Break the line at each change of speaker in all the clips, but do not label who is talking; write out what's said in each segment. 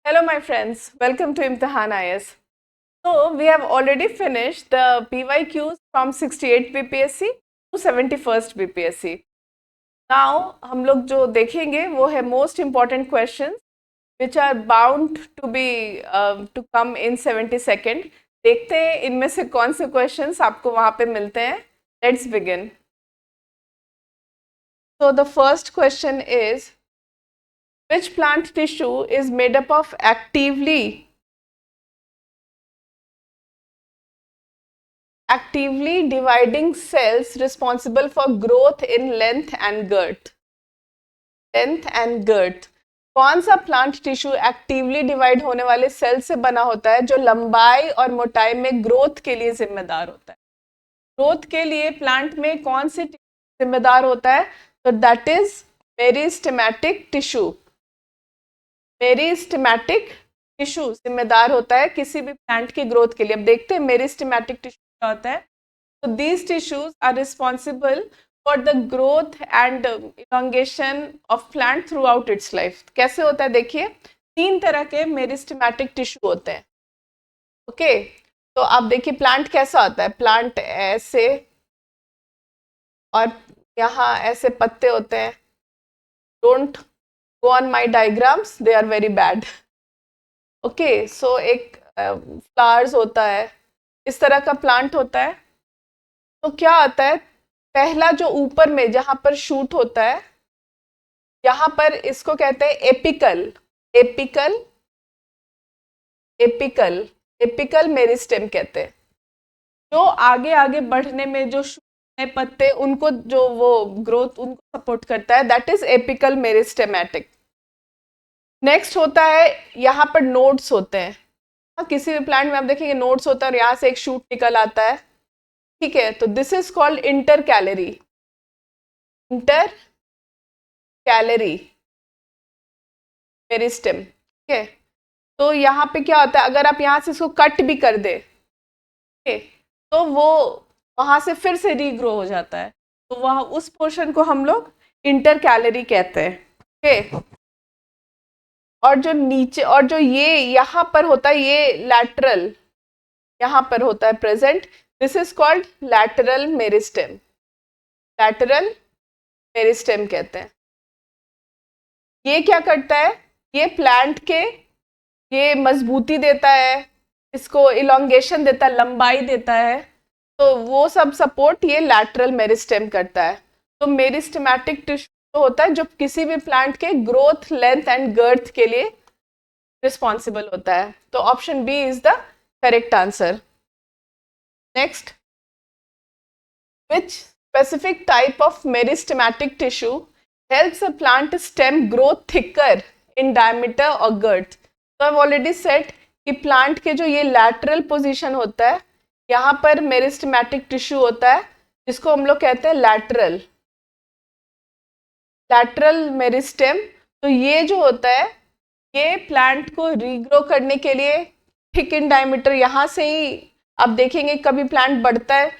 Hello my friends, welcome to Imtihan IS. So we have already finished the PYQs from 68 BPSC to 71st BPSC. Now हम लोग जो देखेंगे वो है most important questions which are bound to come in 72nd. देखते हैं इनमें से कौन से questions आपको वहाँ पे मिलते हैं. Let's begin. So the first question is, which plant tissue is made up of actively dividing cells responsible for growth in length and girth? कौन सा प्लांट टिश्यू एक्टिवली डिवाइड होने वाले सेल से बना होता है जो लंबाई और मोटाई में ग्रोथ के लिए जिम्मेदार होता है? ग्रोथ के लिए प्लांट में कौन सी जिम्मेदार होता है? तो that is meristematic tissue. Meristematic tissue जिम्मेदार होता है किसी भी प्लांट की ग्रोथ के लिए. अब देखते हैं मेरिस्टेमेटिक टिश्यू क्या होता है. तो these tissues are responsible for the growth and elongation of plant throughout its life. कैसे होता है देखिए, 3 तरह के मेरिस्टेमेटिक टिश्यू होते हैं. ओके, तो आप देखिए प्लांट कैसा होता है. प्लांट ऐसे और यहाँ ऐसे पत्ते होते हैं. Don't go on my diagrams, they are very bad. Okay, so एक flowers होता है, इस तरह का प्लांट होता है. तो क्या आता है, पहला जो ऊपर में जहां पर शूट होता है, यहाँ पर इसको कहते हैं एपिकल मेरिस्टेम कहते हैं. जो आगे आगे बढ़ने में जो पत्ते उनको जो वो ग्रोथ उनको सपोर्ट करता है, that is apical meristematic. Next होता है, यहाँ पर नोड्स होते हैं. किसी भी प्लांट में आप देखेंगे नोड्स होता है और यहाँ से एक शूट निकल आता है. ठीक है, तो this is called intercalary meristem. ठीक है, तो यहाँ पे क्या होता है, अगर आप यहाँ से इसको कट भी कर दे, तो वो वहां से फिर से रीग्रो हो जाता है. तो वहां उस पोर्शन को हम लोग इंटरकैलरी कहते हैं. ओके, और जो नीचे और जो ये यहाँ पर होता है, ये लैटरल यहाँ पर होता है present, this is called lateral meristem कहते हैं. ये क्या करता है, ये प्लांट के ये मजबूती देता है, इसको इलोंगेशन देता है, लंबाई देता है. तो वो सब सपोर्ट ये लैटरल मेरिस्टेम करता है. तो मेरिस्टेमेटिक टिश्यू होता है जो किसी भी प्लांट के ग्रोथ, लेंथ एंड गर्थ के लिए रिस्पॉन्सिबल होता है. तो option B is the correct answer. Next, which specific type of meristematic tissue helps a plant stem grow thicker in diameter और गर्थ. तो आई ऑलरेडी सेड कि प्लांट के जो ये लैटरल पोजीशन होता है, यहाँ पर मेरिस्टेमेटिक टिश्यू होता है जिसको हम लोग कहते हैं लैटरल मेरिस्टेम. तो ये जो होता है, ये प्लांट को रीग्रो करने के लिए थिक इन डायमीटर, यहाँ से ही आप देखेंगे कभी प्लांट बढ़ता है.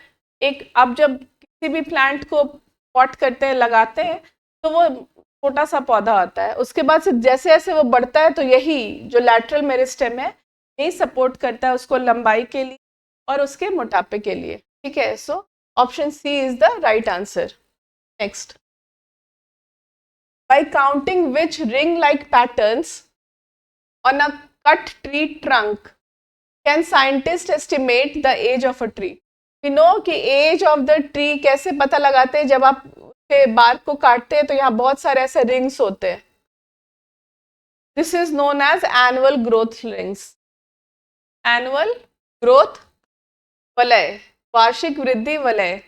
एक आप जब किसी भी प्लांट को पॉट करते हैं, लगाते हैं, तो वो छोटा सा पौधा होता है. उसके बाद से जैसे जैसे वो बढ़ता है, तो यही जो लैटरल मेरिस्टेम है, यही सपोर्ट करता है उसको लंबाई के लिए और उसके मोटापे के लिए. ठीक है, so option C is the right answer. Next, by counting which ring-like patterns on a cut tree trunk can scientists estimate the age of a tree? We know कि age of the tree कैसे पता लगाते हैं. जब आप उसके bark को काटते हैं तो यहाँ बहुत सारे ऐसे रिंग्स होते हैं. This is known as annual growth rings. Annual growth वलय, वार्षिक वृद्धि वलय.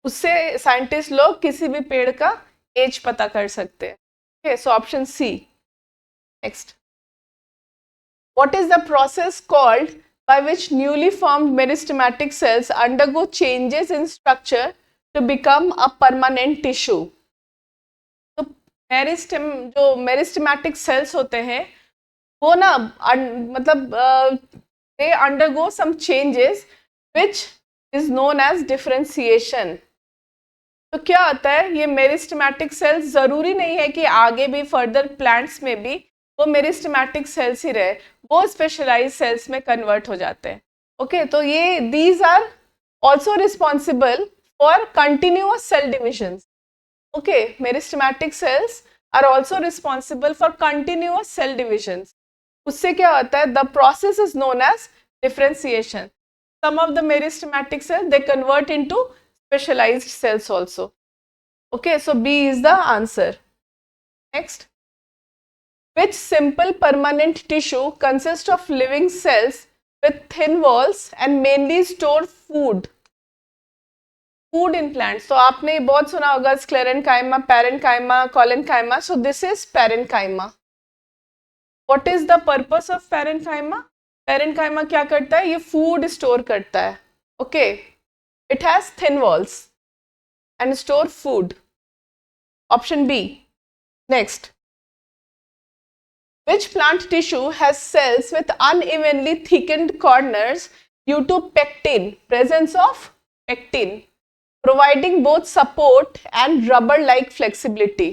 उससे साइंटिस्ट लोग किसी भी पेड़ का एज पता कर सकते हैं. Okay, so option C. Next, what is the process called by which newly formed meristematic cells undergo changes in structure to become a permanent tissue? तो जो मेरिस्टेमेटिक सेल्स होते हैं वो ना मतलब they undergo some changes which is known as differentiation. तो क्या होता है, ये मेरिस्टेमेटिक सेल्स जरूरी नहीं है कि आगे भी फर्दर प्लांट्स में भी वो मेरिस्टेमेटिक सेल्स ही रहे, वो स्पेशलाइज सेल्स में कन्वर्ट हो जाते हैं। ओके, तो ये these are also responsible for continuous cell division. Okay, meristematic cells are also responsible for continuous cell division. उससे क्या होता है, the process is known as differentiation. Some of the meristematic cells they convert into specialized cells also. Okay, so B is the answer. Next, which simple permanent tissue consists of living cells with thin walls and mainly store food? Food in plants. So आपने बहुत सुना होगा sclerenchyma, parenchyma, collenchyma. So this is parenchyma. What is the purpose of parenchyma? Parenchyma क्या करता है, ये food store करता है। Okay, it has thin walls and store food. Option B. Next, which plant tissue has cells with unevenly thickened corners due to pectin, presence of pectin, providing both support and rubber like flexibility?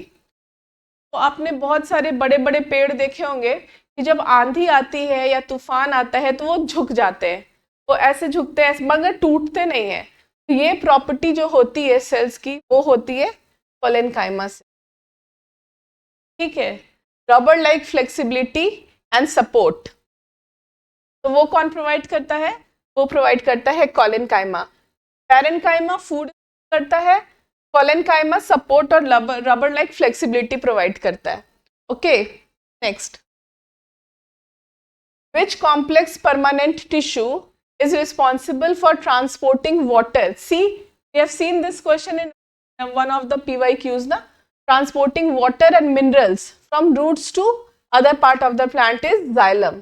तो आपने बहुत सारे बड़े बड़े पेड़ देखे होंगे कि जब आंधी आती है या तूफान आता है तो वो झुक जाते हैं, वो ऐसे झुकते हैं मगर टूटते नहीं है। तो ये प्रॉपर्टी जो होती है सेल्स की वो होती है कोलेनकाइमा से। ठीक है, rubber like flexibility and support, तो वो कौन प्रोवाइड करता है, वो प्रोवाइड करता है कोलेनकाइमा। पैरेन्काइमा फूड करता है, कोलेनकाइमा सपोर्ट और रबर लाइक फ्लेक्सिबिलिटी प्रोवाइड करता है। Okay, next, which complex permanent tissue is responsible for transporting water? See, we have seen this question in one of the PYQs na, transporting water and minerals from roots to other part of the plant is xylem.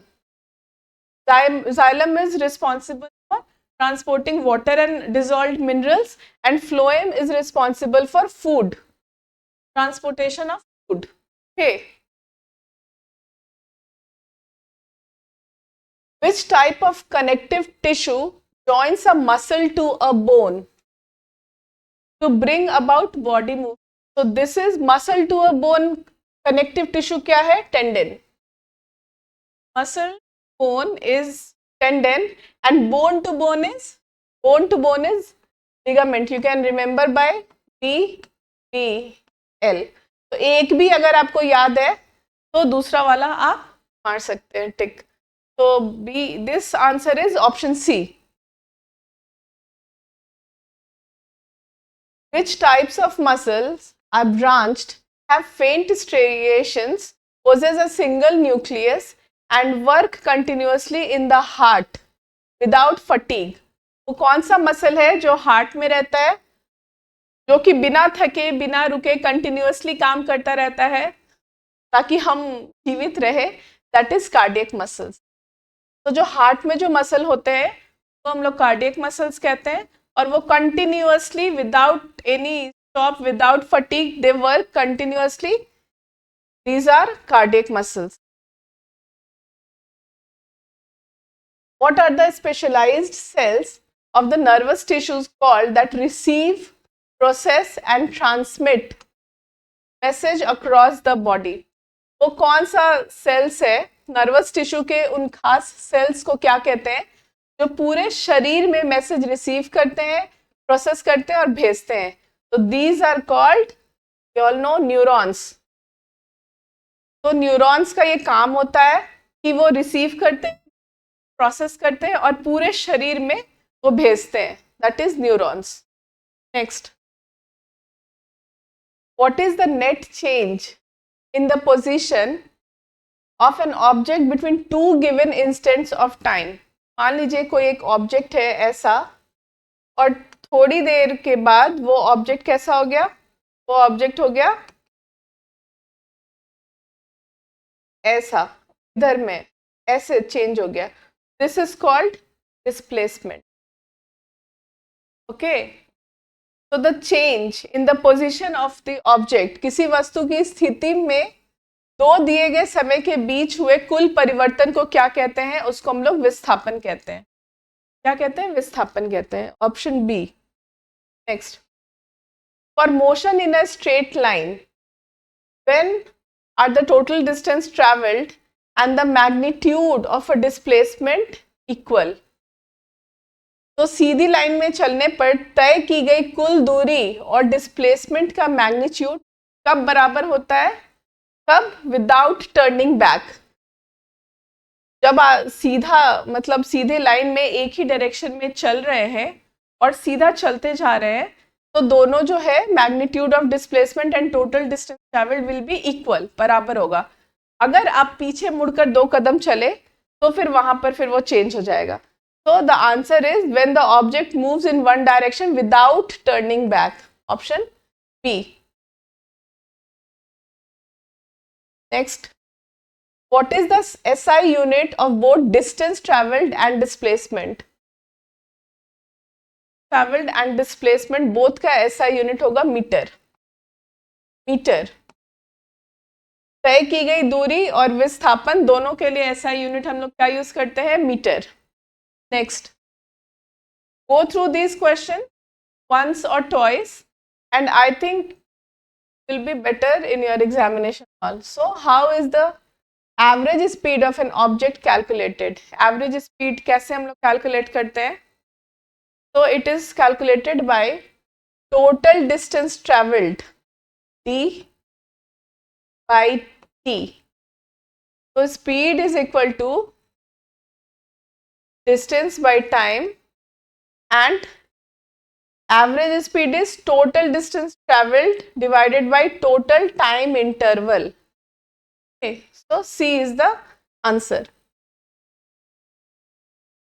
Xylem is responsible for transporting water and dissolved minerals, and phloem is responsible for food, transportation of food. Okay. Which type of connective tissue joins a muscle to a bone to bring about body movement? So this is muscle to a bone connective tissue क्या है? Tendon. Muscle bone is tendon and bone to bone is ligament. You can remember by BBL. तो एक भी अगर आपको याद है तो दूसरा वाला आप मार सकते हैं टिक। So B, this answer is option C. Which types of muscles are branched, have faint striations, possess a single nucleus and work continuously in the heart without fatigue? वो कौन सा मसल है जो हार्ट में रहता है, जो कि बिना थके बिना रुके कंटिन्यूअसली काम करता रहता है ताकि हम जीवित रहे? That is cardiac muscles. तो जो हार्ट में जो मसल होते हैं वो हम लोग कार्डियक मसल्स कहते हैं, और वो continuously without any stop without fatigue they work continuously, these are cardiac muscles. What are the specialized cells of the nervous tissues called that receive, process and transmit message across the body? वो कौन सा sales है nervous tissue के, उन खास sales को क्या कहते हैं जो पूरे शरीर में मैसेज रिसीव करते हैं, प्रोसेस करते हैं और भेजते हैं? तो these are called, you all know, neurons. तो न्यूरॉन्स का ये काम होता है कि वो रिसीव करते हैं, प्रोसेस करते हैं और पूरे शरीर में वो भेजते हैं, that is neurons. Next, what is the net change in the position of an object between two given instants of time? मान लीजिए कोई एक ऑब्जेक्ट है ऐसा और थोड़ी देर के बाद वो ऑब्जेक्ट कैसा हो गया, वो ऑब्जेक्ट हो गया ऐसा, इधर में ऐसे चेंज हो गया, this is called displacement. Okay, तो the change in the position of the object, किसी वस्तु की स्थिति में दो दिए गए समय के बीच हुए कुल परिवर्तन को क्या कहते हैं? उसको हम लोग विस्थापन कहते हैं। क्या कहते हैं? विस्थापन कहते हैं। Option B. Next, for motion in a straight line when are the total distance travelled and the magnitude of a displacement equal. तो सीधी लाइन में चलने पर तय की गई कुल दूरी और डिस्प्लेसमेंट का मैग्नीट्यूड कब बराबर होता है? कब? Without turning back. जब सीधा मतलब सीधे लाइन में एक ही डायरेक्शन में चल रहे हैं और सीधा चलते जा रहे हैं, तो दोनों जो है magnitude of displacement and total distance travelled will be equal, बराबर होगा। अगर आप पीछे मुड़कर 2 कदम चले तो फिर वहां पर फिर वो चेंज हो जाएगा। So the answer is when the object moves in one direction without turning back. Option B. Next, what is the SI unit of both distance traveled and displacement? Traveled and displacement both का SI unit होगा metre. Metre. तय की गई दूरी और विस्थापन दोनों के लिए SI यूनिट हम लोग क्या यूज करते हैं? Metre. Next, go through these questions once or twice and I think will be better in your examination also. How is the average speed of an object calculated? Average speed कैसे हम लोग calculate करते हैं? So it is calculated by total distance traveled d by t. So speed is equal to distance by time and average speed is total distance traveled divided by total time interval. Okay, so C is the answer.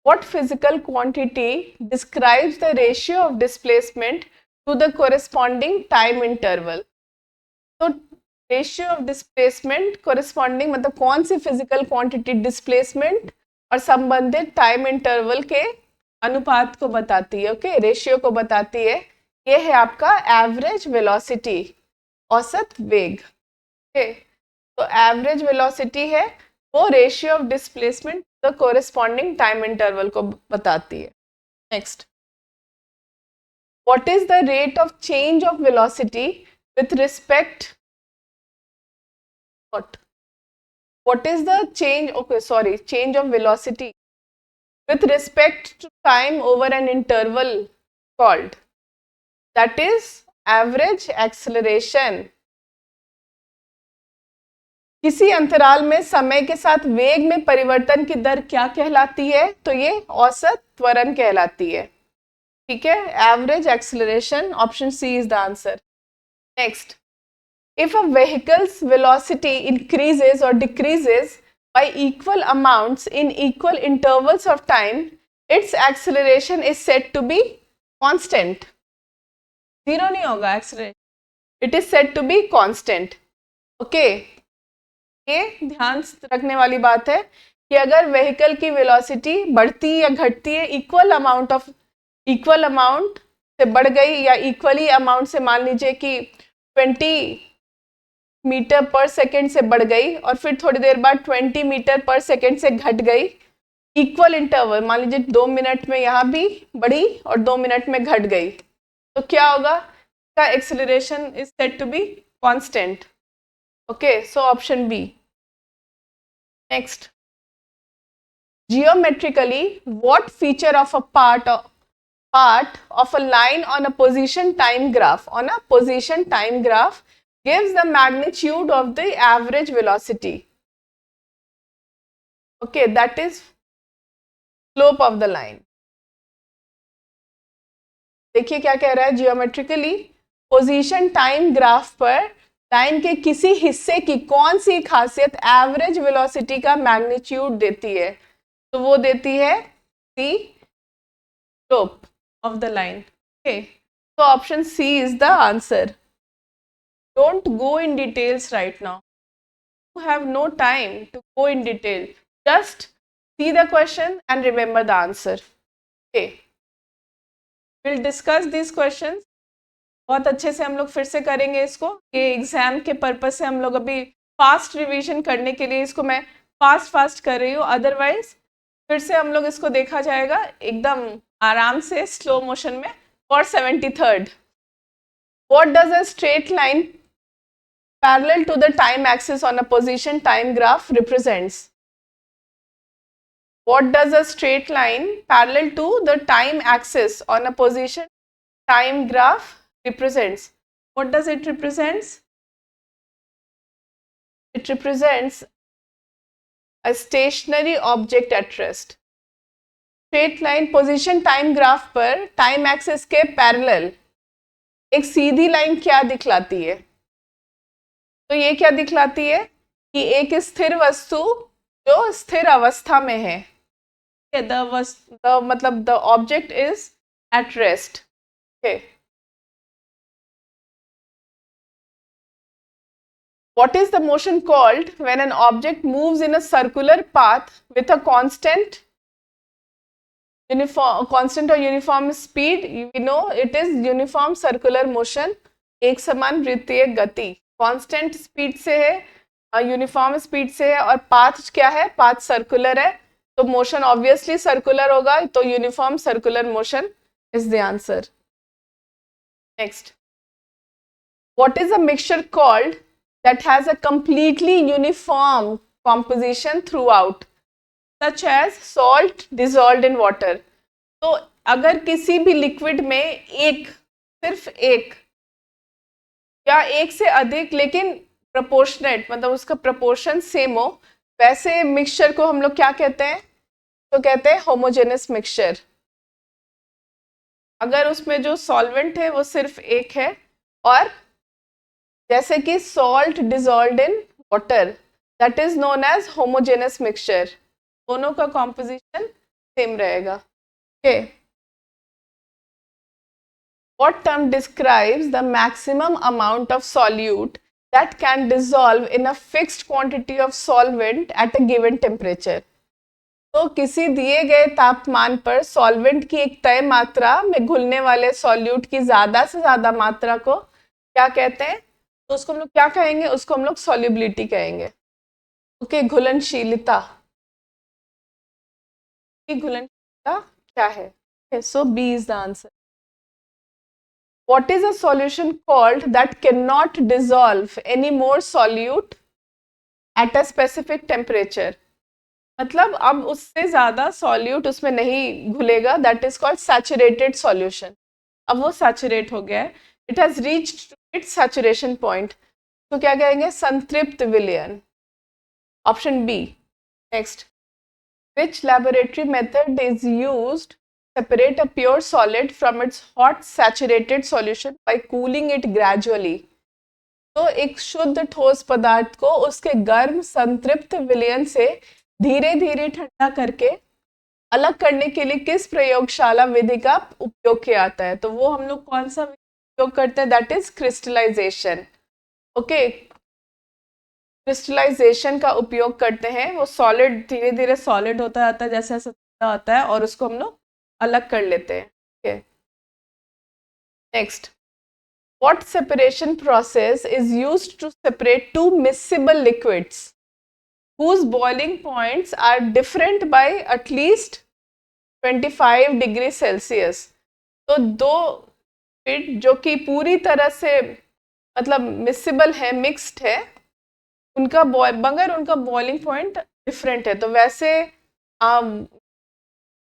What physical quantity describes the ratio of displacement to the corresponding time interval? So ratio of displacement corresponding मतलब कौन सी physical quantity displacement और संबंधित time interval के अनुपात को बताती है। Okay, ratio को बताती है। ये है आपका एवरेज वेलोसिटी, औसत वेग। ओके, तो एवरेज वेलोसिटी है वो ratio of displacement the corresponding time interval को बताती है। Next, what is the rate of change of velocity with respect what is the change of velocity with respect to time over an interval called? That is average acceleration. किसी अंतराल में समय के साथ वेग में परिवर्तन की दर क्या कहलाती है? तो ये औसत त्वरण कहलाती है। ठीक है, average acceleration, option C is the answer. Next, if a vehicle's velocity increases or decreases by equal amounts in equal intervals of time, its acceleration is said to be constant. Zero नहीं होगा acceleration. It is said to be constant. Okay. ये ध्यान रखने वाली बात है कि अगर व्हीकल की वेलोसिटी बढ़ती या घटती है इक्वल अमाउंट से बढ़ गई या इक्वली अमाउंट से, मान लीजिए कि 20 मीटर पर सेकेंड से बढ़ गई और फिर थोड़ी देर बाद 20 मीटर पर सेकेंड से घट गई, इक्वल इंटरवल, मान लीजिए 2 मिनट में यहाँ भी बढ़ी और 2 मिनट में घट गई, तो क्या होगा? का acceleration is said to be constant. Okay, so option B. Next, geometrically what feature of a part of a line on a position time graph gives the magnitude of the average velocity? Okay, that is slope of the line. देखिए क्या कह रहा है, geometrically position time graph पर line के किसी हिस्से की कौन सी खासियत एवरेज वेलोसिटी का मैग्नीट्यूड देती है? तो वो देती है C, slope of the line. Okay, so option C is the answer. Don't go in details right now. You have no time to go in detail. Just see the question and remember the answer. Okay. We'll discuss these questions. बहुत अच्छे से हम लोग फिर से करेंगे इसको। ये एग्जाम के पर्पस से हम लोग अभी फास्ट रिवीजन करने के लिए इसको मैं फास्ट कर रही हूँ, अदरवाइज फिर से हम लोग इसको देखा जाएगा एकदम आराम से स्लो मोशन में for 73rd. What does a straight line parallel to the time axis on a position time graph represents? What does a straight line parallel to the time axis on a position time graph represents? What does it represents? It represents a stationary object at rest. Straight line position time graph पर time axis के parallel एक सीधी line क्या दिखलाती है? तो ये क्या दिखलाती है कि एक स्थिर वस्तु जो स्थिर अवस्था में है, मतलब the object is at rest. Okay, what is the motion called when an object moves in a circular path with a constant or uniform speed? We know it is uniform circular motion. एक समान वृत्तीय गति constant speed से है, uniform speed से है, और path क्या है? पाथ सर्कुलर है, तो मोशन ऑब्वियसली सर्कुलर होगा, तो uniform circular motion is the answer. Next, what is a mixture called that has a completely uniform composition throughout, such as salt dissolved in water? तो अगर किसी भी लिक्विड में एक, सिर्फ एक या एक से अधिक लेकिन प्रोपोर्शनेट, मतलब उसका प्रोपोर्शन सेम हो, वैसे मिक्सचर को हम लोग क्या कहते हैं? तो कहते हैं होमोजेनस मिक्सचर. अगर उसमें जो सॉल्वेंट है वो सिर्फ एक है, और जैसे कि salt dissolved in water, that is known as homogenous mixture. दोनों का कॉम्पोजिशन सेम रहेगा. Okay, what term describes the maximum amount of solute that can dissolve in a fixed quantity of solvent at a given temperature? तो किसी दिए गए तापमान पर solvent की एक तय मात्रा में घुलने वाले सॉल्यूट की ज्यादा से ज्यादा मात्रा को क्या कहते हैं? तो उसको हम लोग क्या कहेंगे? उसको हम लोग सॉल्युबिलिटी कहेंगे. ओके, घुलनशीलता. घुलनशीलता क्या है? So B is the answer. What is a solution called that can not dissolve any more solute at a specific temperature? मतलब अब उससे ज्यादा सॉल्यूट उसमें नहीं घुलेगा, that is called saturated solution. अब वो सैचुरेट हो गया है, it has reached its saturation point, तो क्या कहेंगे? संतृप्त विलयन. Option B. Next, which laboratory method is used to separate a pure solid from its hot saturated solution by cooling it gradually? तो एक शुद्ध ठोस पदार्थ को उसके गर्म संतृप्त विलयन से धीरे धीरे ठंडा करके अलग करने के लिए किस प्रयोगशाला विधि का उपयोग किया जाता है? तो वो हम लोग कौन सा उपयोग करते हैं? That is crystallization. Okay, crystallization का उपयोग करते हैं. वो सॉलिड धीरे धीरे सॉलिड होता जाता है, जैसे जैसे ठंडा होता है, और उसको हम लोग अलग कर लेते हैं. Okay, next, what separation process is used to separate two miscible liquids whose boiling points are different by at least 25 degree Celsius? तो दो लिक्विड जो कि पूरी तरह से मतलब मिक्सेबल है, मिक्स्ड है, उनका मगर उनका बॉइलिंग पॉइंट डिफरेंट है, तो वैसे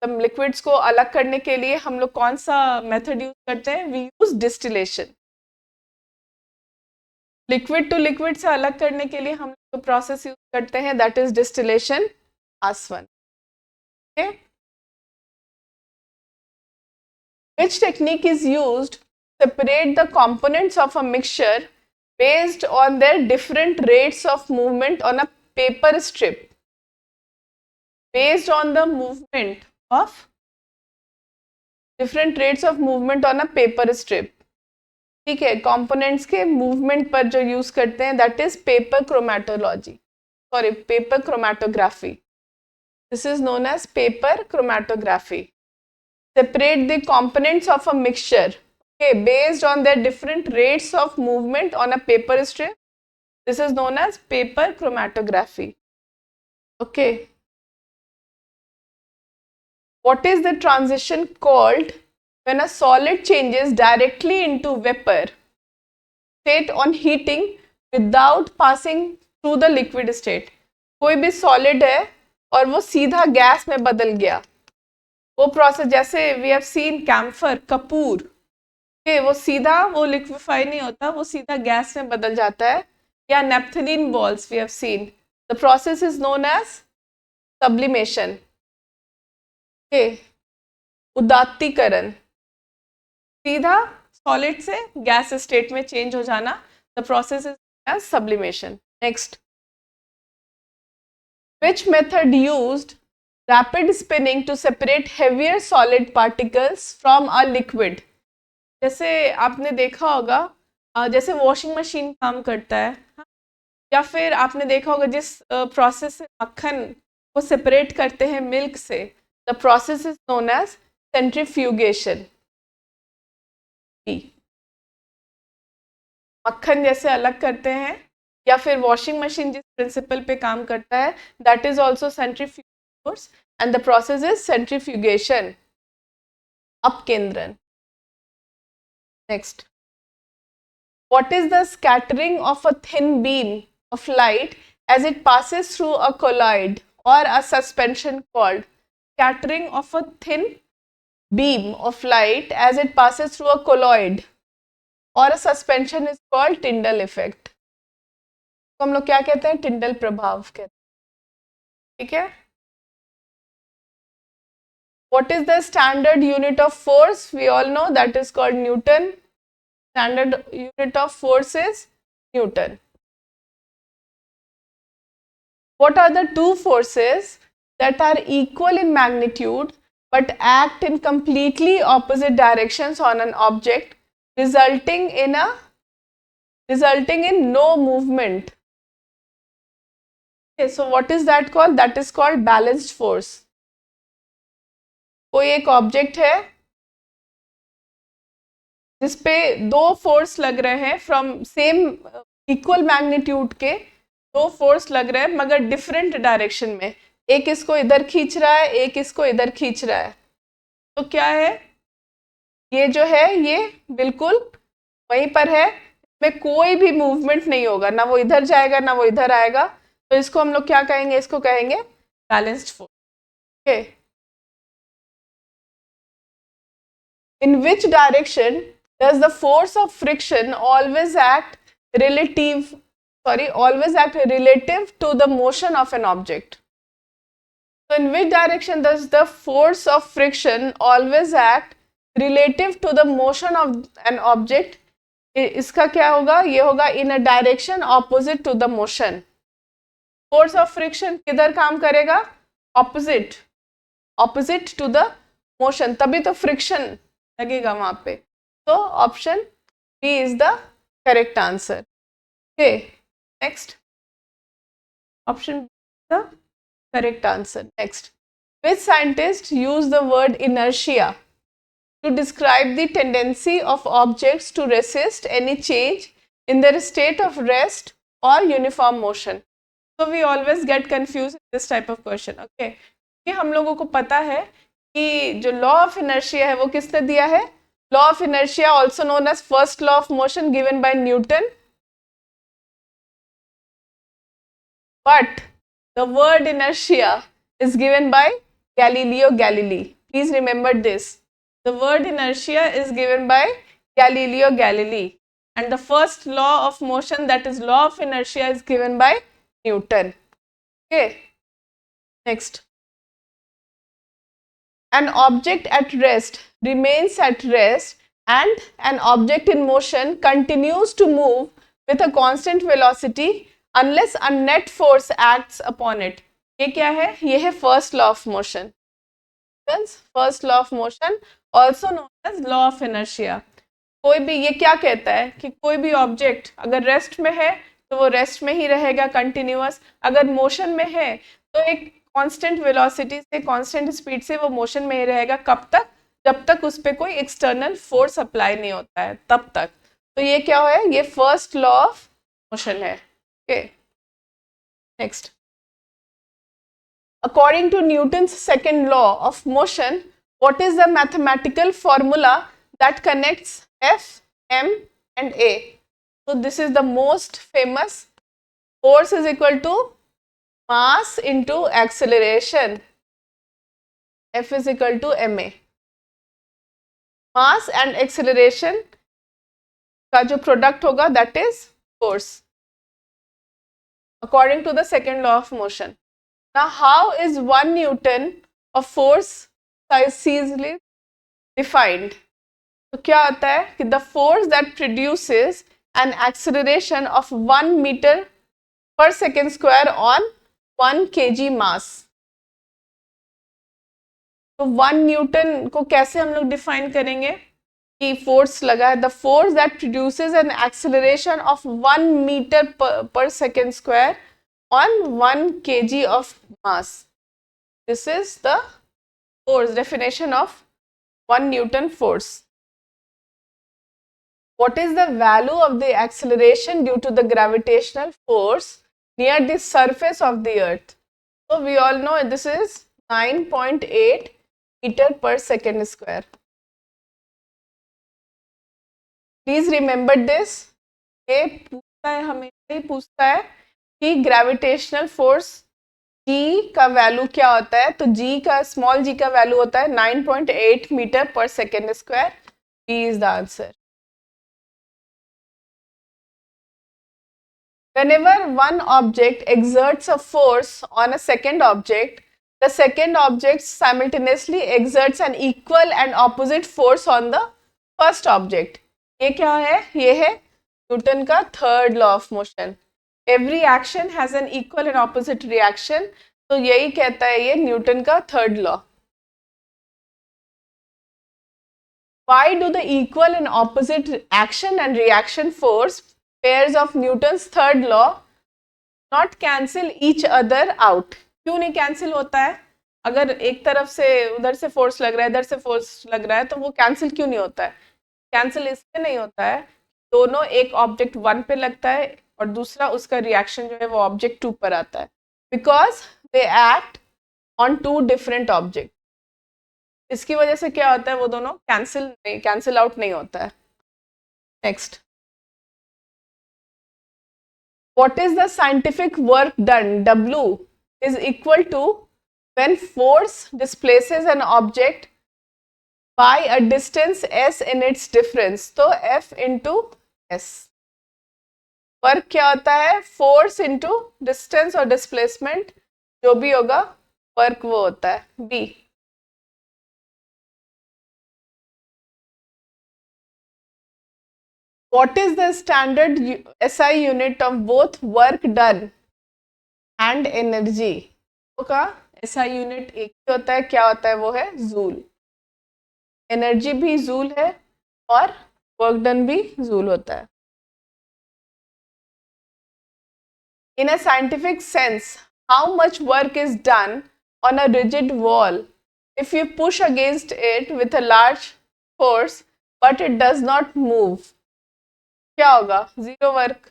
लिक्विड्स को अलग करने के लिए हम लोग कौन सा मेथड यूज करते हैं? We use distillation. Liquid to liquid से अलग करने के लिए हम लोग प्रोसेस यूज करते हैं, दैट इज डिस्टिलेशन. आसवन. Okay, which technique is used to separate the components of a mixture based on their different rates of movement on a paper strip? Based on the movement of different rates of movement on a paper strip. ठीक है, components के movement पर जो use करते हैं, that is paper chromatology, sorry paper chromatography. This is known as paper chromatography. Separate the components of a mixture, okay, based on their different rates of movement on a paper strip. This is known as paper chromatography. Okay. What is the transition called when a solid changes directly into vapor state on heating without passing through the liquid state? कोई भी solid है और वो सीधा gas में बदल गया, वो प्रोसेस जैसे वी हैव सीन कैम्फर, कपूर, के वो सीधा वो लिक्विफाई नहीं होता, वो सीधा गैस में बदल जाता है, या naphthalene balls we have seen, the process is known as sublimation, के उदात्तीकरण, सीधा सॉलिड से गैस स्टेट में चेंज हो जाना, the process is as sublimation. Next, which method used rapid spinning to separate heavier solid particles from a liquid? जैसे आपने देखा होगा जैसे वॉशिंग मशीन काम करता है, या फिर आपने देखा होगा जिस प्रोसेस से मक्खन को सेपरेट करते हैं मिल्क से, the process is known as centrifugation. मक्खन जैसे अलग करते हैं, या फिर वॉशिंग मशीन जिस प्रिंसिपल पे काम करता है, that is also centrifuge and the process is centrifugation, अपकेंद्रण। Next, what is the scattering of a thin beam of light as it passes through a colloid or a suspension called? Scattering of a thin beam of light as it passes through a colloid or a suspension is called Tyndall effect. तो हम लोग क्या कहते हैं? टिंडल प्रभाव कहते हैं, ठीक है। What is the standard unit of force? We all know that is called Newton. Standard unit of force is Newton. What are the two forces that are equal in magnitude but act in completely opposite directions on an object, resulting in no movement? Okay, so what is that called? That is called balanced force. कोई एक object है जिसपे दो force लग रहे हैं from same equal magnitude के, दो फोर्स लग रहे हैं मगर डिफरेंट डायरेक्शन में, एक इसको इधर खींच रहा है, एक इसको इधर खींच रहा है, तो क्या है, ये जो है ये बिल्कुल वहीं पर है, इसमें कोई भी मूवमेंट नहीं होगा, ना वो इधर जाएगा ना वो इधर आएगा, तो इसको हम लोग क्या कहेंगे? इसको कहेंगे balanced force. Okay, in which direction does the force of friction always act relative to the motion of an object? So in which direction does the force of friction always act relative to the motion of an object? इसका क्या होगा? ये होगा in a direction opposite to the motion. Force of friction किधर काम करेगा? opposite to the motion, तभी तो friction लगेगा वहां पे। So option B is the correct answer. Okay, next. Option B is the correct answer. Next. Which scientist used the word inertia to describe the tendency of objects to resist any change in their state of rest or uniform motion? So we always get confused with this type of question. Okay, कि हम लोगों को पता है कि जो law of inertia है वो किसने दिया है? Law of inertia, also known as first law of motion, given by Newton. But the word inertia is given by Galileo Galilei. Please remember this. The word inertia is given by Galileo Galilei. And the first law of motion, that is law of inertia, is given by Newton. Okay. Next. An object at rest remains at rest and an object in motion continues to move with a constant velocity unless a net force acts upon it. ये क्या है? ये है first law of motion. First law of motion, also known as law of inertia. कोई भी ये क्या कहता है कि कोई भी ऑब्जेक्ट अगर रेस्ट में है तो वो रेस्ट में ही रहेगा कंटिन्यूअस, अगर मोशन में है तो एक कांस्टेंट वेलोसिटी से, कांस्टेंट स्पीड से वो मोशन में ही रहेगा। कब तक? जब तक उस पर कोई एक्सटर्नल फोर्स अप्लाई नहीं होता है, तब तक। तो ये क्या है? ये फर्स्ट लॉ ऑफ मोशन है। Okay, next. According to Newton's second law of motion, what is the mathematical formula that connects F, M and A? So this is the most famous, force is equal to mass into acceleration, F is equal to ma. Mass and acceleration का जो product होगा that is force according to the second law of motion. Now how is 1 Newton of force easily defined? तो क्या होता है कि the force that produces an acceleration of 1 meter per second square on 1 kg mass. तो 1 Newton को कैसे हम लोग डिफाइन करेंगे कि फोर्स लगा है, the force that produces an acceleration of 1 metre per second square on 1 kg of mass. This is the force definition of 1 newton force. What is the value of the acceleration due to the gravitational force near the surface of the earth? So we all know this is 9.8 meter per second square. Please remember this. ये पूछता है, हमेशा ही पूछता है कि gravitational force G का value क्या होता है. तो G का स्मॉल g का वैल्यू होता है 9.8 metre per second square. B is the answer. Whenever one object exerts a force on a second object, the second object simultaneously exerts an equal and opposite force on the first object. ये क्या है? ये है Newton का third law of motion. Every action has an equal and opposite reaction. तो यही कहता है ये न्यूटन का third law. Why do the equal and opposite action and reaction force pairs of Newton's third law not cancel each other out? क्यों नहीं cancel होता है? अगर एक तरफ से उधर से फोर्स लग रहा है, इधर से फोर्स लग रहा है, तो वो कैंसिल क्यों नहीं होता है? कैंसिल इसलिए नहीं होता है, दोनों एक ऑब्जेक्ट 1 पे लगता है और दूसरा उसका रिएक्शन जो है वो ऑब्जेक्ट 2 पर आता है. Because they act on 2 different object. इसकी वजह से क्या होता है, वो दोनों कैंसिल आउट नहीं होता है. Next, what is the scientific work done? W is equal to when force displaces an object by a distance s in its difference. तो F into s. वर्क क्या होता है? फोर्स इंटू डिस्टेंस और displacement, जो भी होगा work वो होता है. B. What is the standard SI unit of both work done and energy? का SI यूनिट एक ही होता है. क्या होता है? वो है जूल. एनर्जी भी जूल है और वर्क डन भी जूल होता है. In a scientific sense, how much work is done on a rigid wall if you push against it with a large force but it does not move? क्या होगा? Zero work.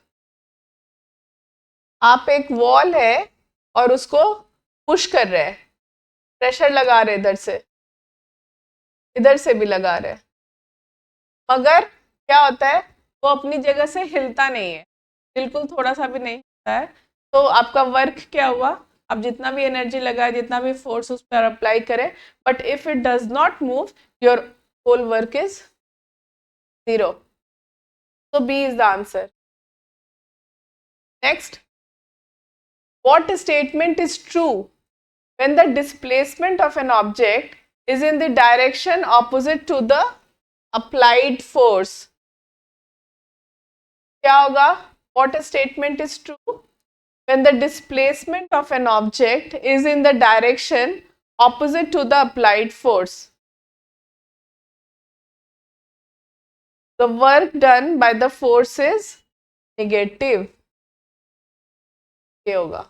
आप एक wall है और उसको push कर रहे हैं, प्रेशर लगा रहे, इधर से भी लगा रहे, मगर क्या होता है, वो अपनी जगह से हिलता नहीं है, बिल्कुल थोड़ा सा भी नहीं हिलता है. तो आपका वर्क क्या हुआ? आप जितना भी एनर्जी लगाए, जितना भी फोर्स उस पर अप्लाई करें, but if it does not move, your whole work is zero. So B is the answer. Next, what statement is true when the displacement of an object is in the direction opposite to the applied force? क्या होगा? What statement is true when the displacement of an object is in the direction opposite to the applied force? The work done by the force is negative. क्या होगा?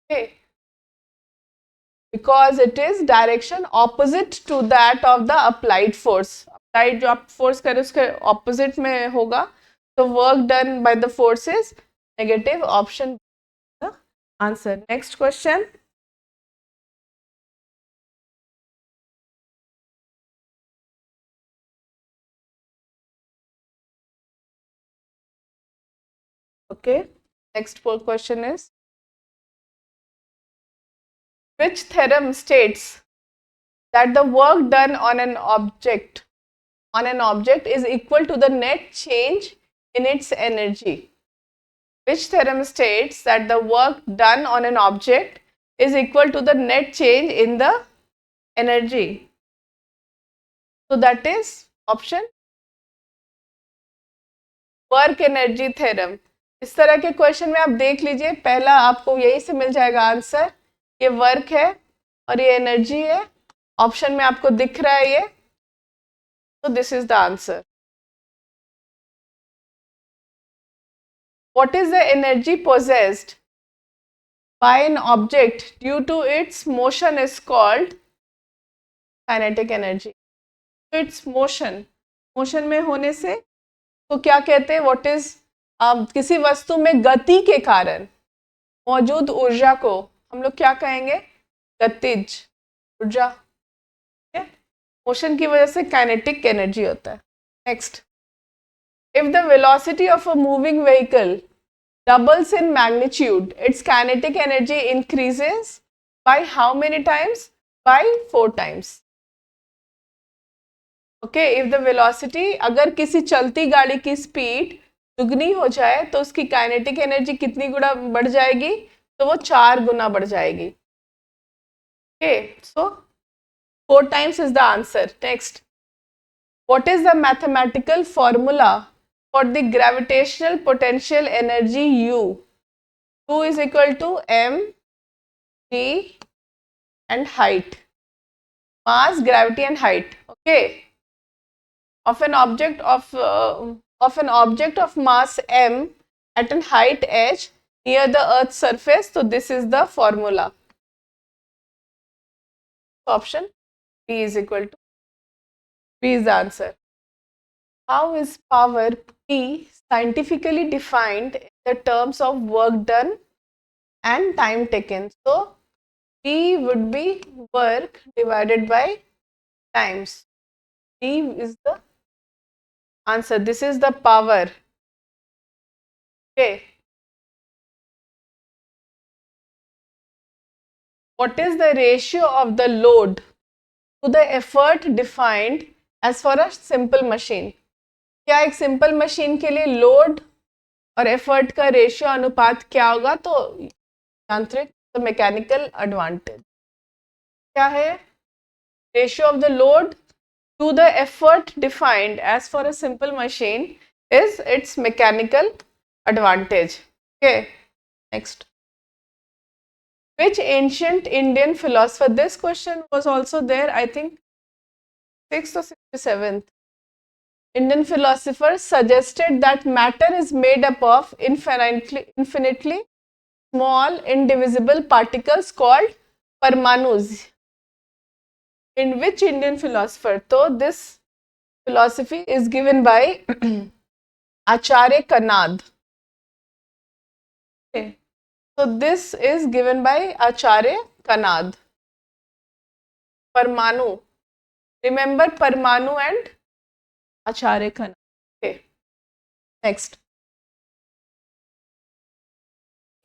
Okay. Because it is direction opposite to that of the applied force. Applied जो आप force करें उसके opposite में होगा, तो work done by the force is negative. Option the answer. Next question. Okay. Next question is, which theorem states that the work done on an object is equal to the net change in its energy? Which theorem states that the work done on an object is equal to the net change in the energy? So that is option work energy theorem. इस तरह के question में आप देख लीजिए, पहला आपको यही से मिल जाएगा आंसर, ये वर्क है और ये एनर्जी है, ऑप्शन में आपको दिख रहा है ये, तो this is the answer. What is the energy possessed by an object due to its motion is called kinetic energy. Its motion में होने से तो क्या कहते हैं, व्हाट इज, किसी वस्तु में गति के कारण मौजूद ऊर्जा को हम लोग क्या कहेंगे, गतिज ऊर्जा। मोशन की वजह से काइनेटिक एनर्जी होता है। Next, if the velocity of a moving vehicle doubles in magnitude, its kinetic energy increases by how many times, by 4 times. Okay, if the velocity, अगर किसी चलती गाड़ी की स्पीड दुगनी हो जाए तो उसकी काइनेटिक एनर्जी कितनी गुना बढ़ जाएगी, तो वो 4 गुना बढ़ जाएगी। Okay, so 4 times is the answer. Next, what is the mathematical formula for the gravitational potential energy U? U is equal to m g and height, mass, gravity and height. Okay, of an object of mass m at an height h near the earth's surface. So this is the formula. Option B is equal to, B is the answer. How is power P scientifically defined in the terms of work done and time taken? So P would be work divided by times. P is the answer. This is the power. Okay. What is the ratio of the load to the effort defined as for a simple machine? क्या एक simple machine के लिए load और effort का ratio अनुपात क्या होगा? तो यांत्रिक, तो मैकेनिकल एडवांटेज क्या है? Ratio of the load to the effort defined as for a simple machine is its mechanical advantage. Okay, next. Which ancient Indian philosopher, this question was also there, I think 6th or 67th, Indian philosopher suggested that matter is made up of infinitely small indivisible particles called parmanus. In which Indian philosopher? So this philosophy is given by Acharya Kanad. Okay. So this is given by Acharya Kanad. Parmanu. Remember Parmanu and Acharya Kanad. Okay. Next.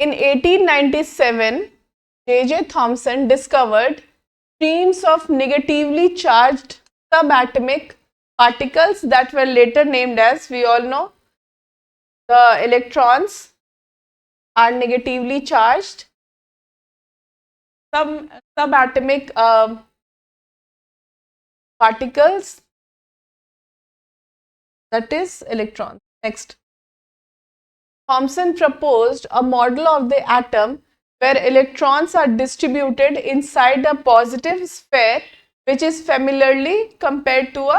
In 1897, J.J. Thomson discovered streams of negatively charged subatomic particles that were later named as, we all know, the electrons are negatively charged subatomic particles, that is electrons. Next, Thomson proposed a model of the atom where electrons are distributed inside a positive sphere which is familiarly compared to a,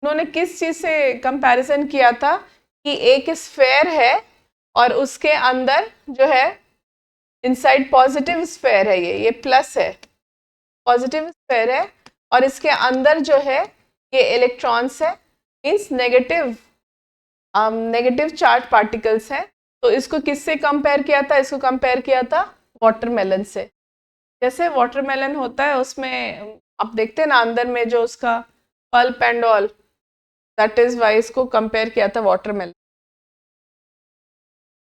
उन्होंने किस चीज से comparison किया था कि एक sphere है और उसके अंदर जो है इनसाइड पॉजिटिव स्फेयर है, ये प्लस है, पॉजिटिव स्फेयर है और इसके अंदर जो है ये इलेक्ट्रॉन्स है, मीन्स नेगेटिव चार्ज पार्टिकल्स हैं। तो इसको किससे कंपेयर किया था? इसको कंपेयर किया था वाटरमेलन से। जैसे वाटरमेलन होता है उसमें आप देखते हैं ना अंदर में जो उसका pulp and all, that is why इसको कंपेयर किया था watermelon.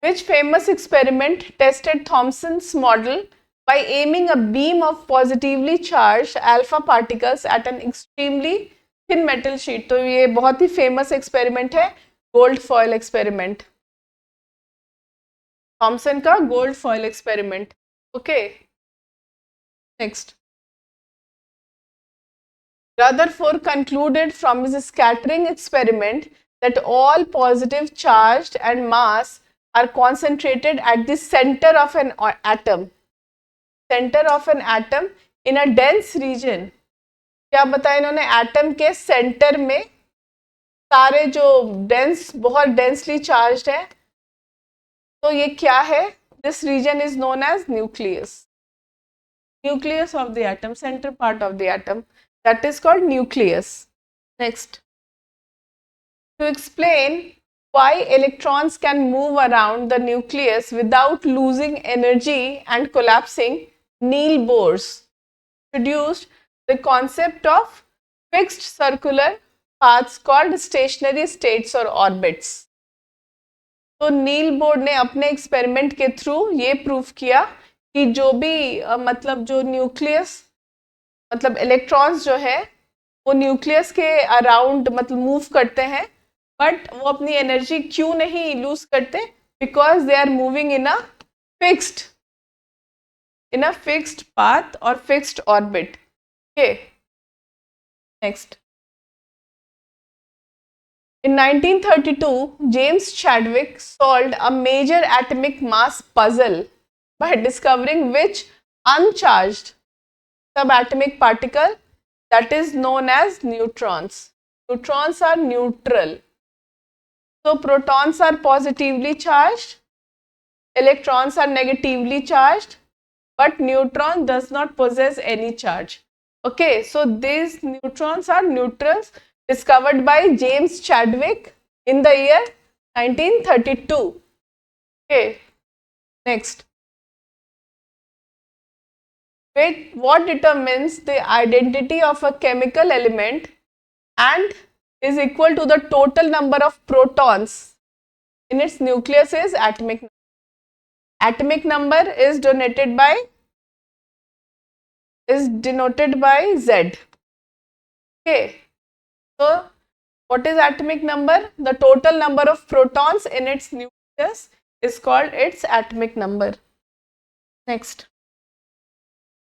Which famous experiment tested Thomson's model by aiming a beam of positively charged alpha particles at an extremely thin metal sheet? तो ये बहुत ही फेमस एक्सपेरिमेंट है, gold foil experiment, Thompson का gold foil experiment. Okay, next. Rutherford concluded from his scattering experiment that all positive charge and mass are concentrated at the center of an atom. Center of an atom in a dense region. क्या बताया इन्होंने? Atom के centre में सारे जो dense, बहुत densely charged है, तो ये क्या है? This region is known as nucleus. Nucleus of the atom, center part of the atom, that is called nucleus. Next, to explain why electrons can move around the nucleus without losing energy and collapsing, Niels Bohr introduced the concept of fixed circular paths called stationary states or orbits. तो नील board ने अपने experiment के through ये proof किया कि जो भी मतलब जो न्यूक्लियस, मतलब इलेक्ट्रॉन्स जो है वो न्यूक्लियस के अराउंड मतलब मूव करते हैं, बट वो अपनी एनर्जी क्यों नहीं लूज करते? Because they are moving in a fixed path और fixed orbit. Okay, next. In 1932, James Chadwick solved a major atomic mass puzzle by discovering which uncharged subatomic particle, that is known as neutrons. Neutrons are neutral. So protons are positively charged, electrons are negatively charged, but neutron does not possess any charge. Okay, so these neutrons are neutrals, discovered by James Chadwick in the year 1932. Okay, next. What determines the identity of a chemical element and is equal to the total number of protons in its nucleus is atomic number. Atomic number is denoted by Z. Okay. So, what is atomic number? The total number of protons in its nucleus is called its atomic number. Next,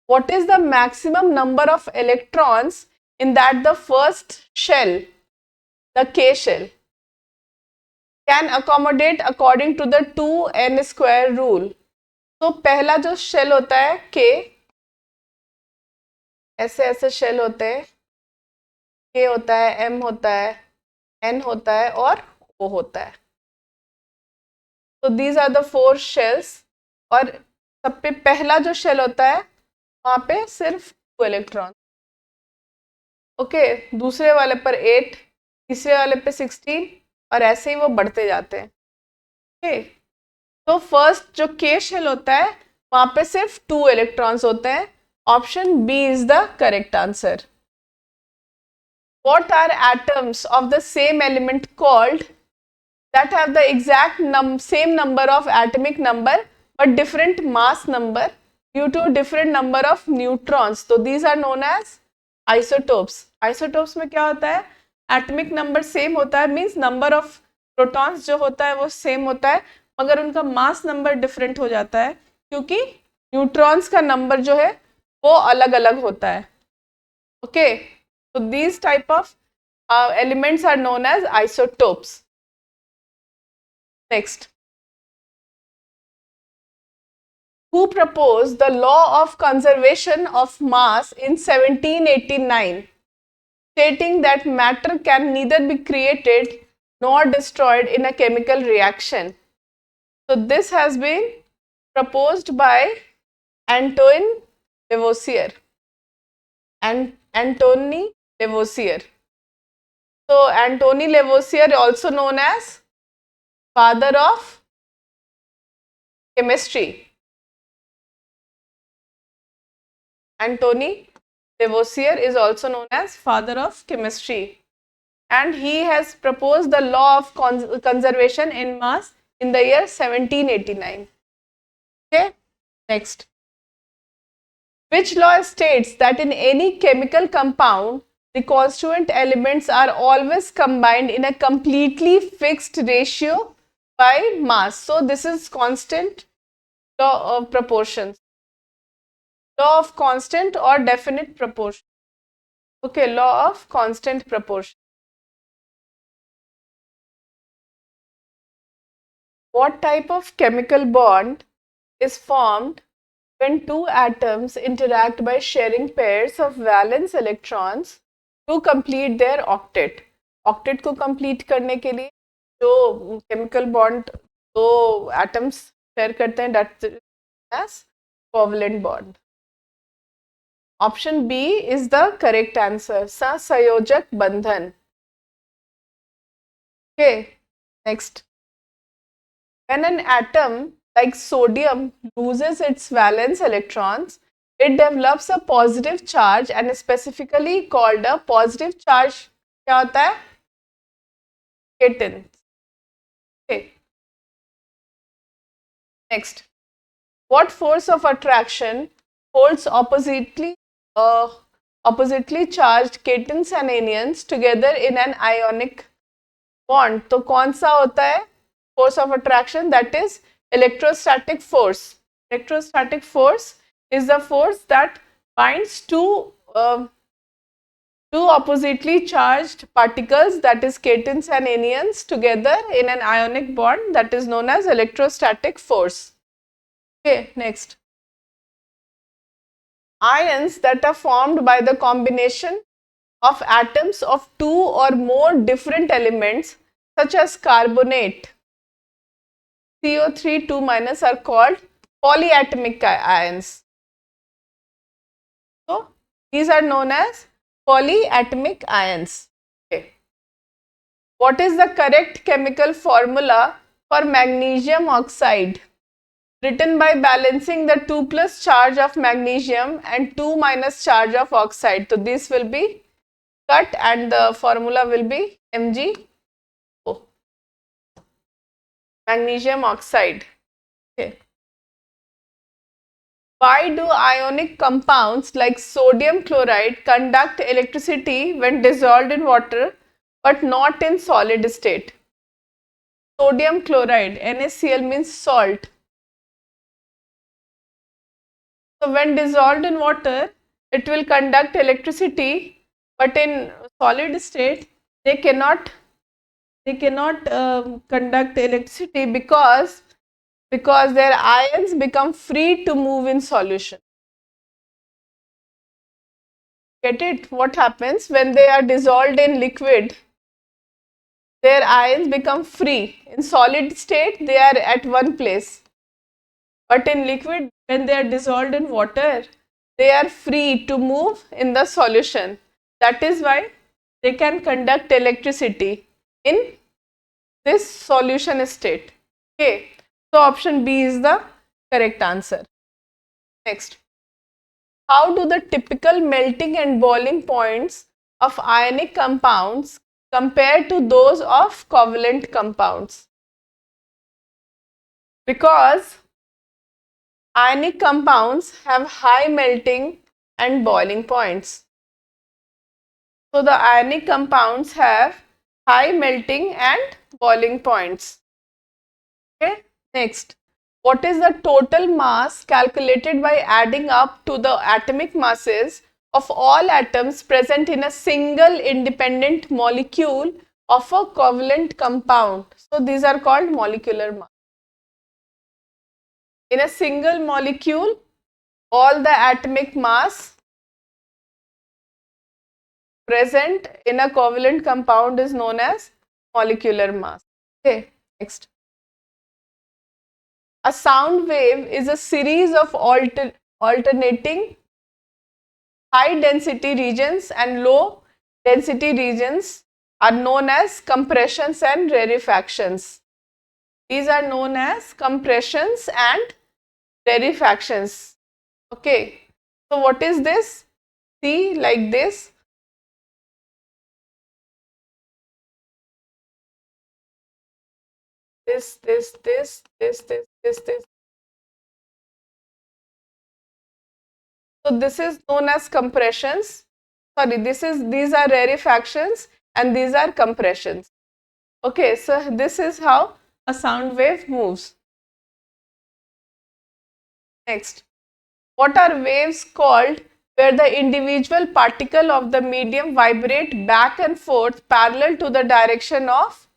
what is the maximum number of electrons in that the first shell, the K shell, can accommodate according to the 2n square rule? तो पहला जो shell होता है K, ऐसे ऐसे shell होते हैं, K होता है, M होता है, N होता है और O होता है. तो these are the 4 shells और सब पे पहला जो शेल होता है वहाँ पे सिर्फ 2 इलेक्ट्रॉन. ओके, दूसरे वाले पर 8, तीसरे वाले पे 16 और ऐसे ही वो बढ़ते जाते हैं. ओके, तो फर्स्ट जो K शेल होता है वहाँ पे सिर्फ 2 इलेक्ट्रॉन्स होते हैं. Option B is the correct answer. What are atoms of the same element called that have the exact same number of atomic number but different mass number due to different number of neutrons? So these are known as isotopes. Isotopes में क्या होता है? Atomic number same होता है, means number of protons जो होता है वो same होता है, मगर उनका mass number different हो जाता है क्योंकि neutrons का number जो है वो अलग अलग होता है. Okay. So these type of elements are known as isotopes. Next, who proposed the law of conservation of mass in 1789, stating that matter can neither be created nor destroyed in a chemical reaction? So this has been proposed by Antoine Lavoisier and Antony Lavoisier. So Antony Lavoisier, also known as father of chemistry. Antony Lavoisier is also known as father of chemistry, and he has proposed the law of conservation in mass in the year 1789. Okay, next. Which law states that in any chemical compound, the constituent elements are always combined in a completely fixed ratio by mass? So this is constant law of proportions. Law of constant or definite proportion. Okay, law of constant proportion. What type of chemical bond is formed when two atoms interact by sharing pairs of valence electrons to complete their octet? Octet को complete करने के लिए जो chemical bond दो atoms share करते हैं, that is as covalent bond. Option B is the correct answer. सहसंयोजक बंधन. Okay, next. When an atom like sodium loses its valence electrons, it develops a positive charge and specifically called a positive charge. क्या होता है? Keton. Okay. Next. What force of attraction holds oppositely charged cations and anions together in an ionic bond? तो कौन सा होता है force of attraction? That is electrostatic force. Electrostatic force is the force that binds two oppositely charged particles, that is cations and anions, together in an ionic bond, that is known as electrostatic force. Okay, next. Ions that are formed by the combination of atoms of two or more different elements such as carbonate, CO3 2 minus, are called polyatomic ions. So these are known as polyatomic ions. Okay. What is the correct chemical formula for magnesium oxide? Written by balancing the 2 plus charge of magnesium and 2 minus charge of oxide. So this will be cut and the formula will be MgO. Magnesium oxide. Okay. Why do ionic compounds like sodium chloride conduct electricity when dissolved in water but not in solid state? Sodium chloride, NaCl, means salt. So when dissolved in water, it will conduct electricity, but in solid state, they cannot conduct electricity because their ions become free to move in solution. Get it? What happens when they are dissolved in liquid? Their ions become free. In solid state, they are at one place. But in liquid, when they are dissolved in water, they are free to move in the solution. That is why they can conduct electricity in this solution state. Okay. So option B is the correct answer. Next. How do the typical melting and boiling points of ionic compounds compare to those of covalent compounds? Because ionic compounds have high melting and boiling points. So the ionic compounds have high melting and boiling points. Okay, next. What is the total mass calculated by adding up to the atomic masses of all atoms present in a single independent molecule of a covalent compound? So these are called molecular mass. In a single molecule, all the atomic mass present in a covalent compound is known as molecular mass. Okay, next. A sound wave is a series of alternating high density regions and low density regions are known as compressions and rarefactions. These are known as compressions and rarefactions. Okay, so what is this? See, like this. this. So this is known as compressions. Sorry, these are rarefactions and these are compressions. Okay, so this is how a sound wave moves. Next, what are waves called where the individual particle of the medium vibrate back and forth parallel to the direction of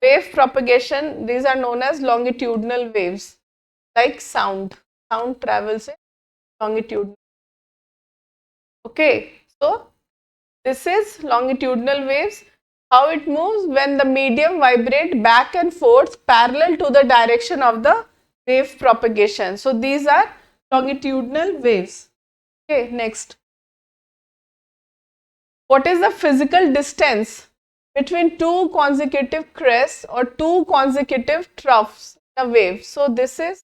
wave propagation? These are known as longitudinal waves, like sound. Sound travels in longitudinal. Okay, so this is longitudinal waves. How it moves? When the medium vibrate back and forth parallel to the direction of the wave propagation. So these are longitudinal waves. Okay, next. What is the physical distance between two consecutive crests or two consecutive troughs in a wave? So this is,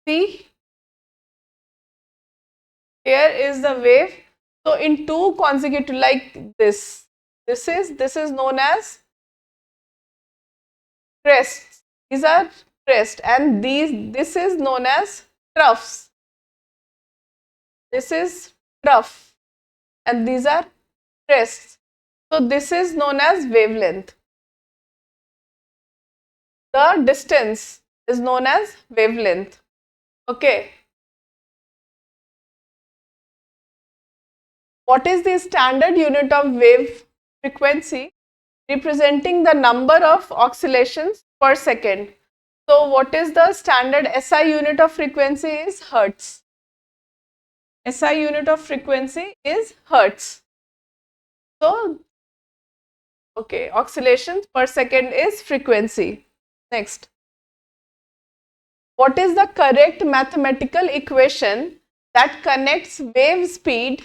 see, here is the wave. So in two consecutive, like this is known as crests. These are crests, and this is known as troughs. This is trough and these are crests. So this is known as wavelength. The distance is known as wavelength. Okay. What is the standard unit of wave frequency? Representing the number of oscillations per second. So what is the standard SI unit of frequency? Is hertz. SI unit of frequency is hertz. So, okay, oscillations per second is frequency. Next. What is the correct mathematical equation that connects wave speed,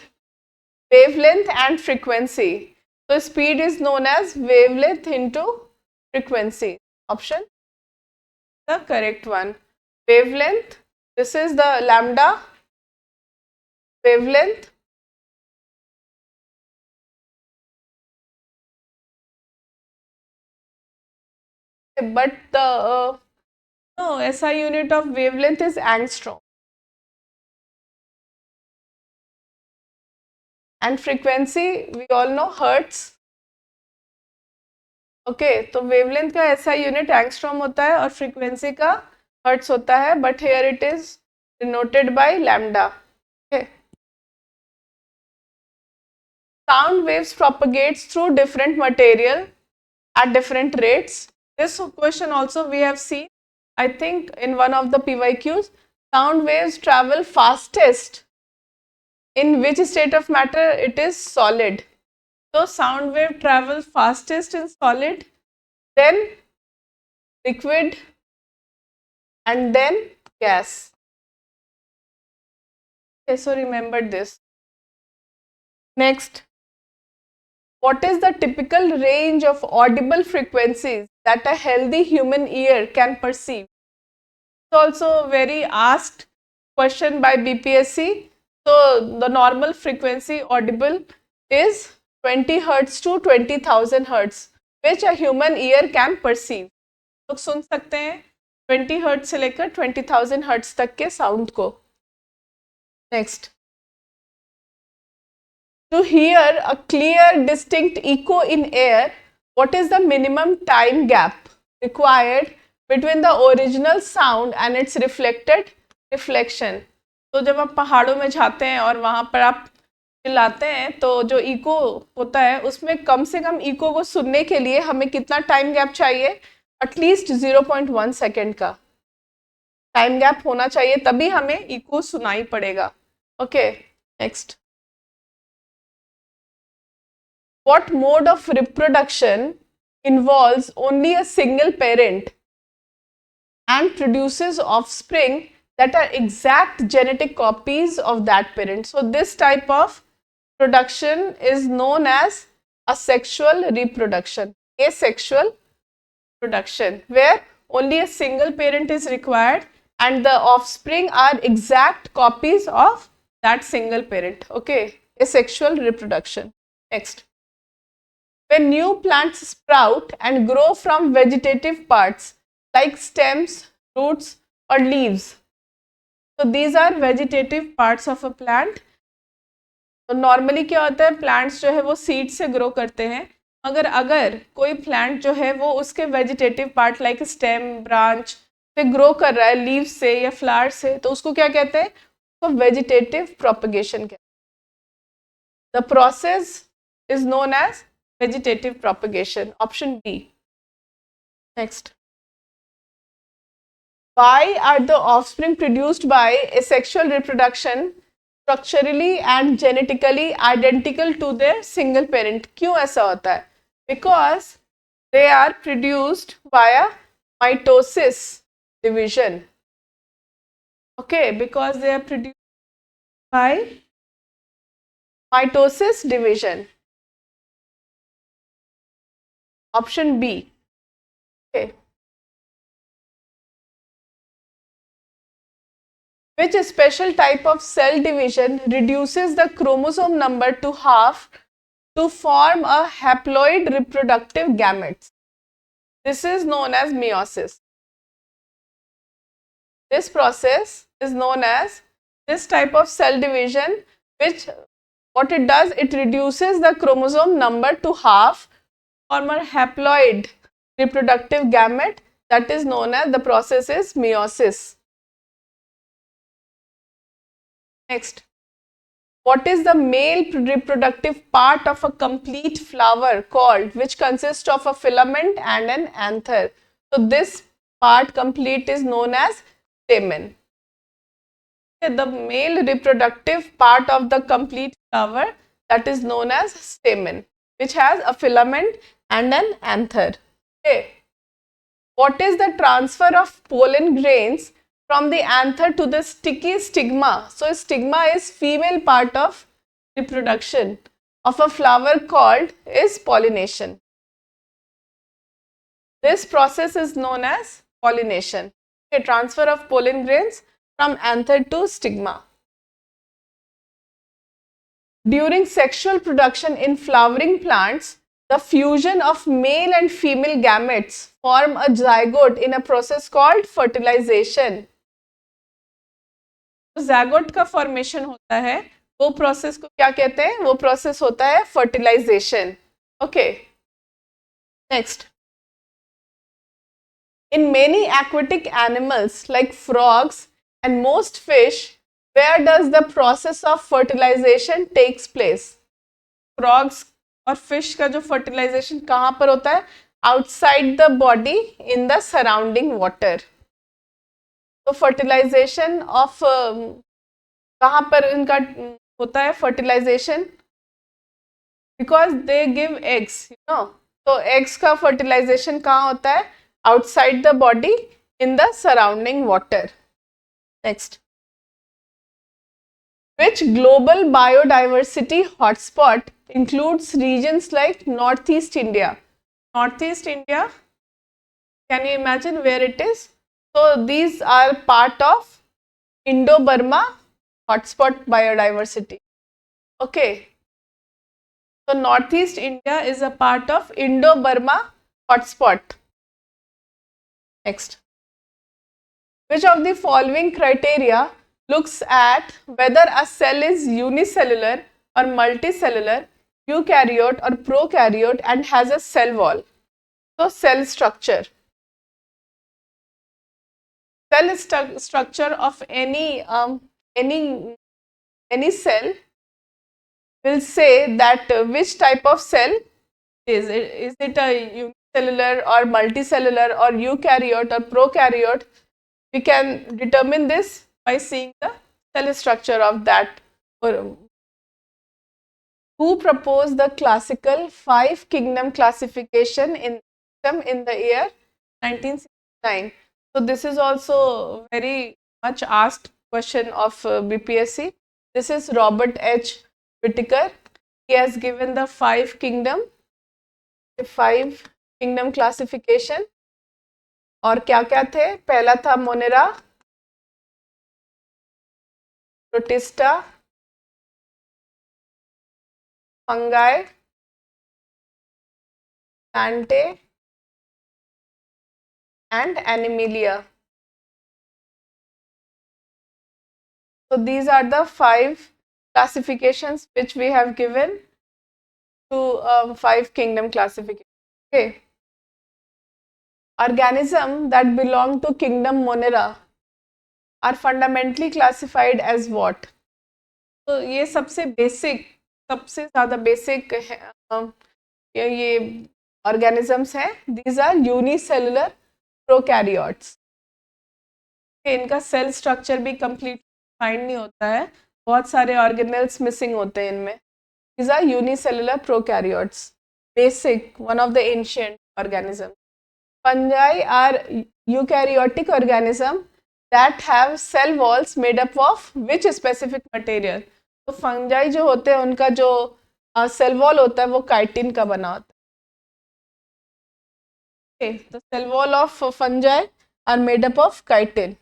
wavelength and frequency? So, speed is known as wavelength into frequency. Option the correct one. Wavelength, this is the lambda wavelength. But the no, SI unit of wavelength is angstrom. And frequency, we all know hertz. Okay तो wavelength का ऐसा unit angstrom होता है और frequency का hertz होता है, but here it is denoted by lambda. Sound waves propagates through different material at different rates. This question also we have seen, I think, in one of the PYQs. Sound waves travel fastest in which state of matter? It is solid. So sound wave travels fastest in solid, then liquid, and then gas. Okay, so remember this. Next, what is the typical range of audible frequencies that a healthy human ear can perceive? It's also very asked question by BPSC. So the normal frequency audible is 20 hertz to 20,000 hertz, which a human ear can perceive. लोग सुन सकते हैं 20 hertz से लेकर 20,000 hertz तक के sound को. Next, to hear a clear distinct echo in air, what is the minimum time gap required between the original sound and its reflected reflection? तो जब आप पहाड़ों में जाते हैं और वहाँ पर आप चिल्लाते हैं तो जो इको होता है उसमें कम से कम इको को सुनने के लिए हमें कितना टाइम गैप चाहिए? एटलीस्ट 0.1 सेकेंड का टाइम गैप होना चाहिए, तभी हमें इको सुनाई पड़ेगा. Okay, next. What mode of reproduction involves only a single parent and produces offspring that are exact genetic copies of that parent? So this type of production is known as asexual reproduction. Asexual production, where only a single parent is required and the offspring are exact copies of that single parent. Okay, asexual reproduction. Next. when new plants sprout and grow from vegetative parts like stems, roots or leaves. So these are vegetative parts of a plant. तो normally क्या होता है, plants जो है वो seed से grow करते हैं, मगर अगर कोई प्लांट जो है वो उसके vegetative part like stem, branch से ग्रो कर रहा है, लीव्स से या फ्लावर से, तो उसको क्या कहते हैं, तो वेजिटेटिव प्रोपगेशन कहते हैं। The process is known as vegetative propagation, option B. Next, why are the offspring produced by asexual reproduction structurally and genetically identical to their single parent? क्यों ऐसा होता है? Because they are produced via mitosis division. Okay, because they are produced by mitosis division. Option B. Okay. Which special type of cell division reduces the chromosome number to half to form a haploid reproductive gametes? This is known as meiosis. This process is known as this type of cell division, which what it does, it reduces the chromosome number to half, form a haploid reproductive gamete, that is known as, the process is meiosis. Next, what is the male reproductive part of a complete flower called, which consists of a filament and an anther? So this part complete is known as stamen. The male reproductive part of the complete flower, that is known as stamen, which has a filament and an anther. Okay. What is the transfer of pollen grains from the anther to the sticky stigma? So stigma is female part of reproduction of a flower called is pollination. This process is known as pollination. Okay, transfer of pollen grains from anther to stigma. During sexual production in flowering plants, the fusion of male and female gametes form a zygote in a process called fertilization. तो zygote का formation होता है, वो process को क्या कहते हैं, वो process होता है fertilization. Okay. Next, in many aquatic animals like frogs and most fish, where does the process of fertilization takes place? Frogs और फिश का जो फर्टिलाइजेशन कहाँ पर होता है, outside the body in the surrounding water. तो फर्टिलाइजेशन ऑफ कहाँ पर इनका होता है fertilization, because they give eggs, you know, तो एग्स का फर्टिलाइजेशन कहाँ होता है, outside the body in the surrounding water. Next, which global biodiversity hotspot includes regions like Northeast India? Northeast India, can you imagine where it is? So these are part of Indo-Burma hotspot biodiversity. Okay, so Northeast India is a part of Indo-Burma hotspot. Next, which of the following criteria looks at whether a cell is unicellular or multicellular, eukaryote or prokaryote, and has a cell wall? So cell structure. Cell structure of any cell will say that which type of cell is it. Is it a unicellular or multicellular or eukaryote or prokaryote? We can determine this by seeing the cell structure of that. Who proposed the classical 5-kingdom classification in the year 1969? So this is also very much asked question of BPSC. This is Robert H. Whittaker. He has given the 5-kingdom classification. और क्या क्या थे, पहला था Monera, protista, fungi Plantae, and Animalia. So these are the 5 classifications which we have given to 5 kingdom classification. Okay. Organism that belong to kingdom Monera are fundamentally classified as what? तो ये सबसे ज़्यादा बेसिक ये organisms हैं. These are unicellular prokaryotes. इनका cell structure भी complete find नहीं होता है, बहुत सारे ऑर्गेनेल्स मिसिंग होते हैं इनमें. These are unicellular prokaryotes, basic, one of the ancient organism. Fungi are eukaryotic organism that have cell walls made up of which specific material? तो फंजाई जो होते हैं उनका जो सेल वॉल होता है वो काइटिन का बना होता है. The cell wall of fungi are made up of chitin.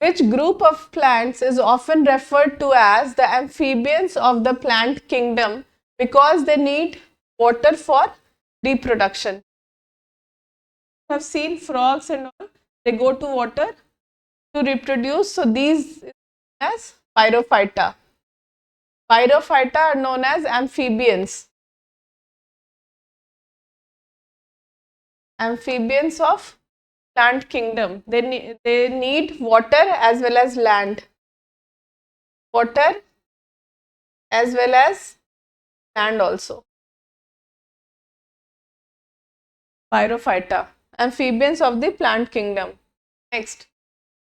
Which group of plants is often referred to as the amphibians of the plant kingdom because they need water for reproduction? Have seen frogs and all, they go to water to reproduce. So these as pyrophyta. Pyrophyta are known as amphibians. Amphibians of plant kingdom. They need water as well as land. Water as well as land also. Pyrophyta. Amphibians of the plant kingdom. Next,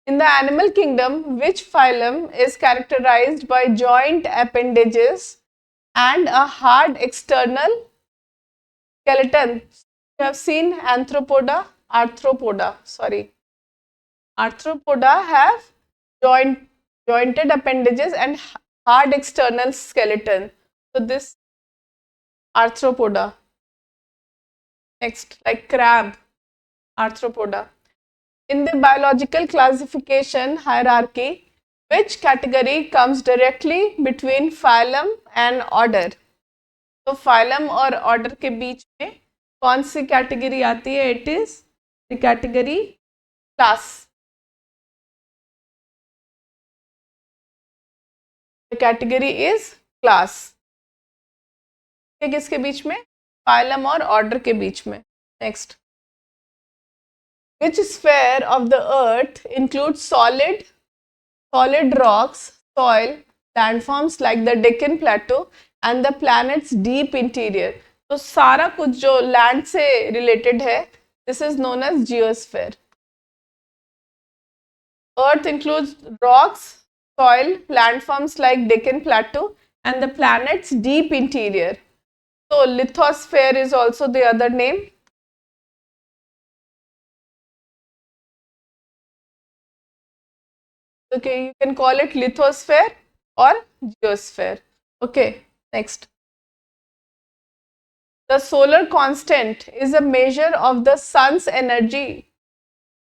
in the animal kingdom, which phylum is characterized by joint appendages and a hard external skeleton? You have seen arthropoda. Arthropoda have jointed appendages and hard external skeleton. So this arthropoda. Next, like crab, arthropoda. In the biological classification hierarchy, which category comes directly between phylum and order? तो phylum और order के बीच में कौन सी category आती है? It is the category class. The category is class. किसके बीच में? Phylum और order के बीच में. Next. Which sphere of the earth includes solid rocks, soil, landforms like the Deccan Plateau and the planet's deep interior? तो सारा कुछ जो land से रिलेटेड है, this is known as geosphere. Earth includes rocks, soil, landforms like Deccan Plateau and the planet's deep interior. So lithosphere is also the other name. Okay, you can call it lithosphere or geosphere. Okay, next. The solar constant is a measure of the sun's energy.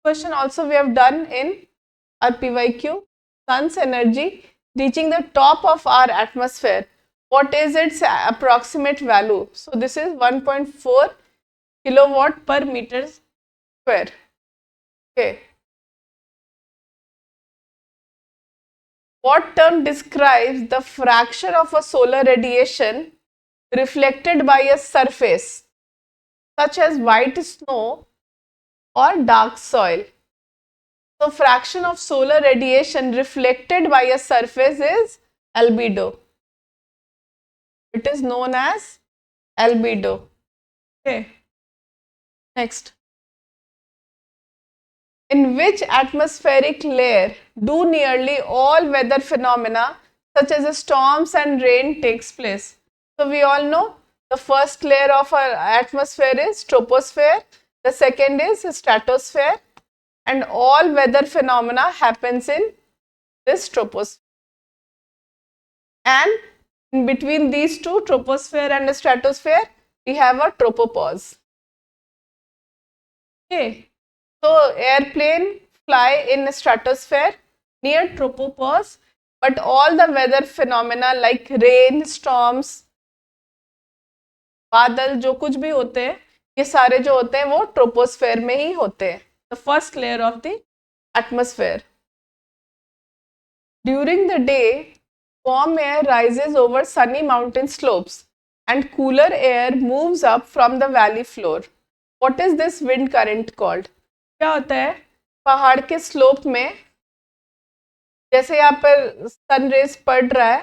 Question also we have done in our PYQ. Sun's energy reaching the top of our atmosphere. What is its approximate value? So this is 1.4 kilowatt per meter square. Okay. What term describes the fraction of a solar radiation reflected by a surface such as white snow or dark soil? So fraction of solar radiation reflected by a surface is albedo. It is known as albedo. Okay. Next. In which atmospheric layer do nearly all weather phenomena such as storms and rain takes place? So we all know the first layer of our atmosphere is troposphere, the second is stratosphere, and all weather phenomena happens in this troposphere. And in between these two, troposphere and stratosphere, we have a tropopause. Okay. So airplane fly in stratosphere near tropopause, but all the weather phenomena like rain, storms बादल जो कुछ भी होते हैं, ये सारे जो होते हैं वो ट्रोपोस्फेयर में ही होते हैं, the first layer of the atmosphere. During the day warm air rises over sunny mountain slopes and cooler air moves up from the valley floor. What is this wind current called? क्या होता है, पहाड़ के slope में जैसे यहाँ पर sun rays पड़ रहा है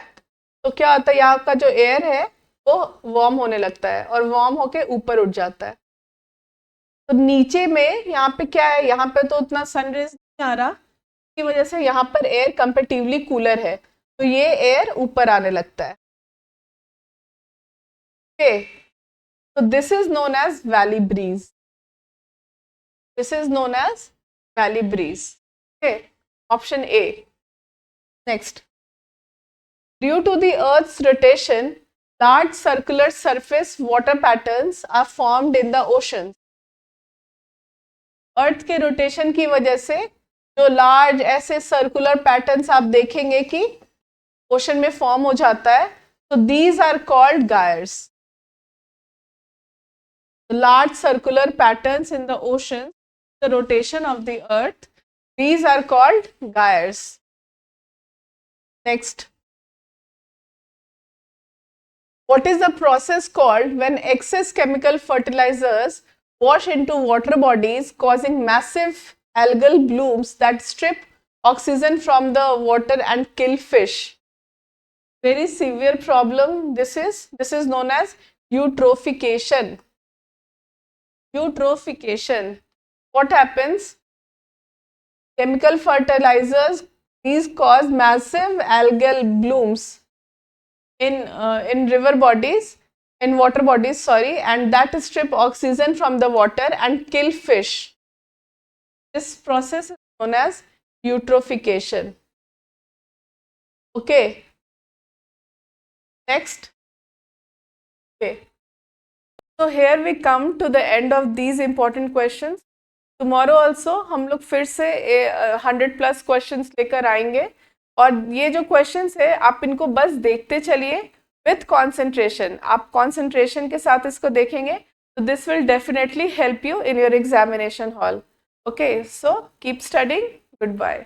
तो क्या होता है, यहाँ का जो एयर है वो वार्म होने लगता है और वार्म होके ऊपर उठ जाता है. तो नीचे में यहाँ पे क्या है, यहाँ पे तो उतना सन रेज नहीं आ रहा की वजह से यहाँ पर एयर कंपेटिवली कूलर है, तो ये एयर ऊपर आने लगता है. Okay, so this is known as valley breeze. This is known as valley breeze. Okay, option A. Next, due to the Earth's rotation, large circular surface water patterns are formed in the oceans. अर्थ के rotation की वजह से जो large ऐसे circular patterns आप देखेंगे कि ocean में फॉर्म हो जाता है, तो these are called gyres. Large circular patterns in the ocean, the rotation of the earth, these are called gyres. Next, what is the process called when excess chemical fertilizers wash into water bodies causing massive algal blooms that strip oxygen from the water and kill fish? Very severe problem. This is known as eutrophication. Eutrophication. What happens? Chemical fertilizers, these cause massive algal blooms in river bodies, in water bodies, sorry, and that strip oxygen from the water and kill fish. This process is known as eutrophication. Okay. Next. Okay. So here we come to the end of these important questions. Tomorrow also हम लोग फिर से 100+ questions लेकर आएंगे, और ये जो questions है आप इनको बस देखते चलिए विथ कंसंट्रेशन. आप कंसंट्रेशन के साथ इसको देखेंगे तो this will definitely help you in your examination hall. Okay, so keep studying. Good bye.